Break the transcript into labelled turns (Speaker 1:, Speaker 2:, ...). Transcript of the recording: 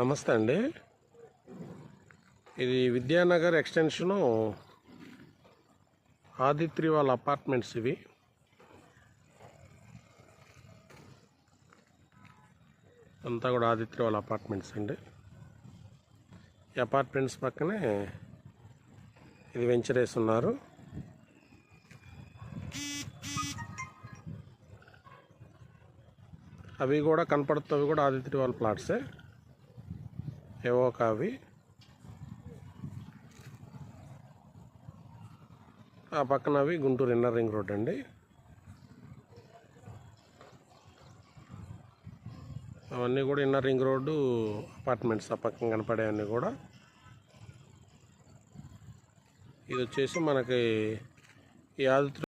Speaker 1: నమస్తే అండి. ఇది విద్యానగర్ ఎక్స్టెన్షను ఆదిత్రి వాళ్ళ అపార్ట్మెంట్స్. ఇవి అంతా కూడా ఆదిత్రి వాళ్ళ అపార్ట్మెంట్స్ అండి. ఈ అపార్ట్మెంట్స్ పక్కనే ఇది వెంచర్ వేస్తున్నారు. అవి కూడా కనపడుతుంది, కూడా ఆదిత్రి వాళ్ళ ప్లాట్సే. ఏవో కావి ఆ పక్కన అవి గుంటూరు ఇన్నర్ రింగ్ రోడ్ అండి. అవన్నీ కూడా ఇన్నర్ రింగ్ రోడ్డు అపార్ట్మెంట్స్ ఆ పక్కన కనపడేవన్నీ కూడా. ఇది వచ్చేసి మనకి ఈ ఆదిత్రి